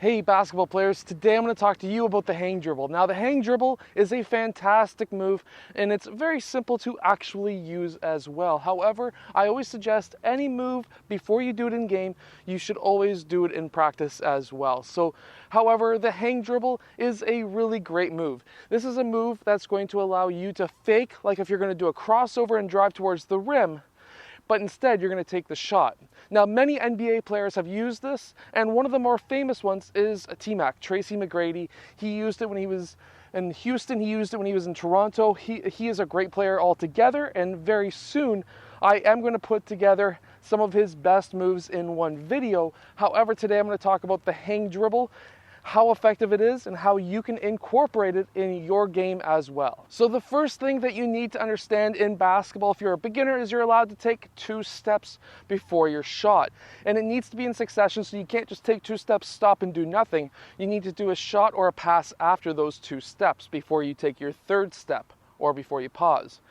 Hey basketball players, today I'm going to talk to you about the hang dribble. Now the hang dribble is a fantastic move and it's very simple to actually use as well. However, I always suggest any move before you do it in game, you should always do it in practice as well. So, however, the hang dribble is a really great move. This is a move that's going to allow you to fake, like if you're going to do a crossover and drive towards the rim, but instead you're going to take the shot. Now many NBA players have used this, and one of the more famous ones is T-Mac, Tracy McGrady. He used it when he was in Houston, he used it when he was in Toronto. He is a great player altogether, and very soon I am going to put together some of his best moves in one video. However, today I'm going to talk about the hang dribble, how effective it is, and how you can incorporate it in your game as well. So the first thing that you need to understand in basketball, if you're a beginner, is you're allowed to take 2 steps before your shot. And it needs to be in succession, so you can't just take 2 steps, stop, and do nothing. You need to do a shot or a pass after those 2 steps before you take your 3rd step or before you pause.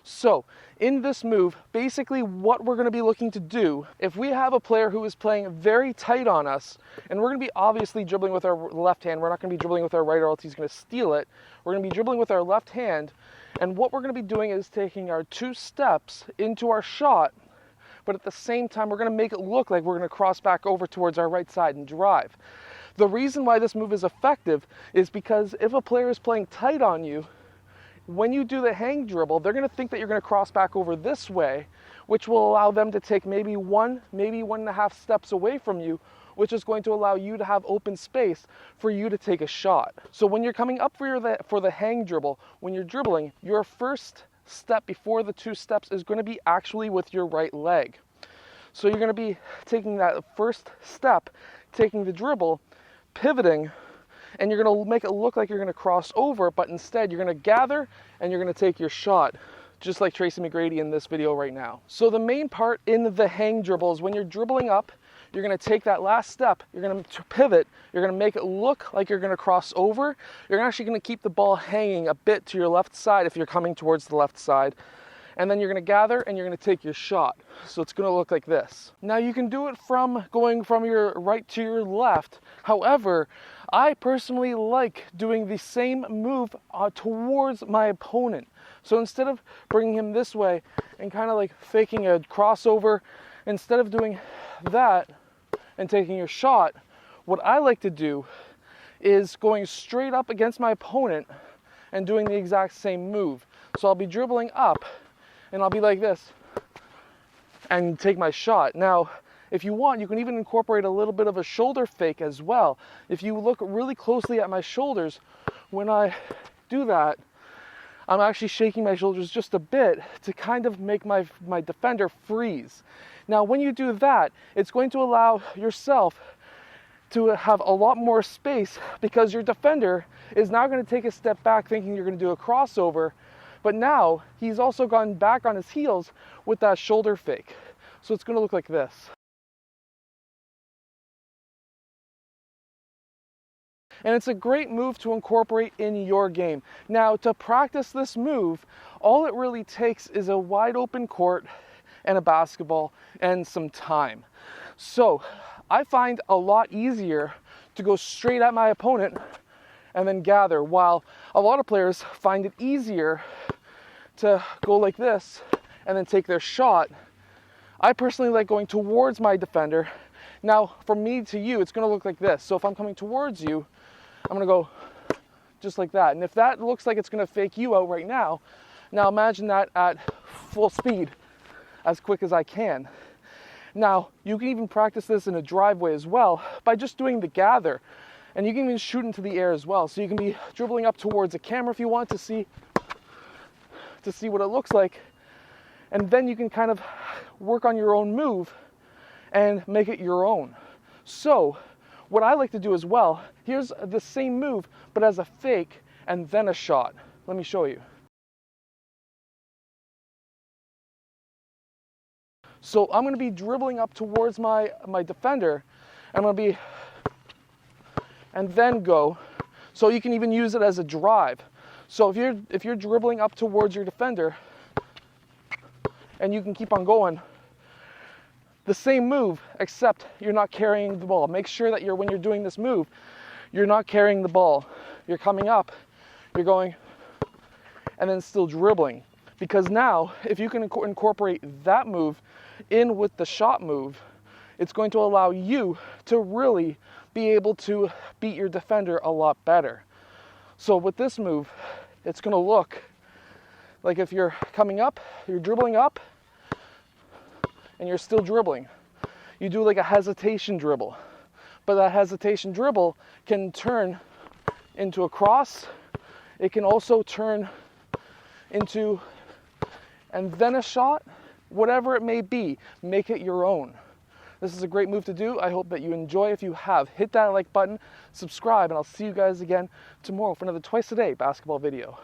So in this move, basically what we're going to be looking to do, if we have a player who is playing very tight on us, and we're going to be obviously dribbling with our left hand, we're not going to be dribbling with our right or else he's going to steal it. We're going to be dribbling with our left hand, and what we're going to be doing is taking our 2 steps into our shot, but at the same time we're going to make it look like we're going to cross back over towards our right side and drive. The reason why this move is effective is because if a player is playing tight on you, when you do the hang dribble, they're going to think that you're going to cross back over this way, which will allow them to take maybe 1.5 steps away from you, which is going to allow you to have open space for you to take a shot. So when you're coming up for the hang dribble, when you're dribbling, your first step before the 2 steps is going to be actually with your right leg. So you're going to be taking that first step, taking the dribble, pivoting, and you're going to make it look like you're going to cross over, but instead you're going to gather and you're going to take your shot, just like Tracy McGrady in this video right now. So the main part in the hang dribble is when you're dribbling up, you're going to take that last step, you're going to pivot, you're going to make it look like you're going to cross over. You're actually going to keep the ball hanging a bit to your left side if you're coming towards the left side. And then you're going to gather and you're going to take your shot. So it's going to look like this. Now you can do it from going from your right to your left. However, I personally like doing the same move towards my opponent. So instead of bringing him this way and kind of like faking a crossover, instead of doing that and taking your shot, what I like to do is going straight up against my opponent and doing the exact same move. So I'll be dribbling up and I'll be like this and take my shot. Now, if you want, you can even incorporate a little bit of a shoulder fake as well. If you look really closely at my shoulders, when I do that, I'm actually shaking my shoulders just a bit to kind of make my defender freeze. Now, when you do that, it's going to allow yourself to have a lot more space because your defender is now going to take a step back thinking you're going to do a crossover, but now he's also gone back on his heels with that shoulder fake. So it's going to look like this. And it's a great move to incorporate in your game. Now, to practice this move, all it really takes is a wide open court and a basketball and some time. So I find a lot easier to go straight at my opponent and then gather, while a lot of players find it easier to go like this and then take their shot. I personally like going towards my defender. Now, from me to you, it's going to look like this. So if I'm coming towards you, I'm going to go just like that. And if that looks like it's going to fake you out right now, now imagine that at full speed, as quick as I can. Now, you can even practice this in a driveway as well by just doing the gather. And you can even shoot into the air as well. So you can be dribbling up towards a camera if you want to see what it looks like. And then you can kind of work on your own move and make it your own. So what I like to do as well, here's the same move, but as a fake and then a shot. Let me show you. So I'm going to be dribbling up towards my defender, and I'm going to be, and then go. So you can even use it as a drive. So if you're dribbling up towards your defender, and you can keep on going, the same move, except you're not carrying the ball. Make sure that when you're doing this move, you're not carrying the ball. You're coming up, you're going, and then still dribbling. Because now, if you can incorporate that move in with the shot move, it's going to allow you to really be able to beat your defender a lot better. So with this move, it's going to look like if you're coming up, you're dribbling up, and you're still dribbling. You do like a hesitation dribble. But that hesitation dribble can turn into a cross. It can also turn into, and then a shot, whatever it may be, make it your own. This is a great move to do. I hope that you enjoy. If you have, hit that like button, subscribe, and I'll see you guys again tomorrow for another twice a day basketball video.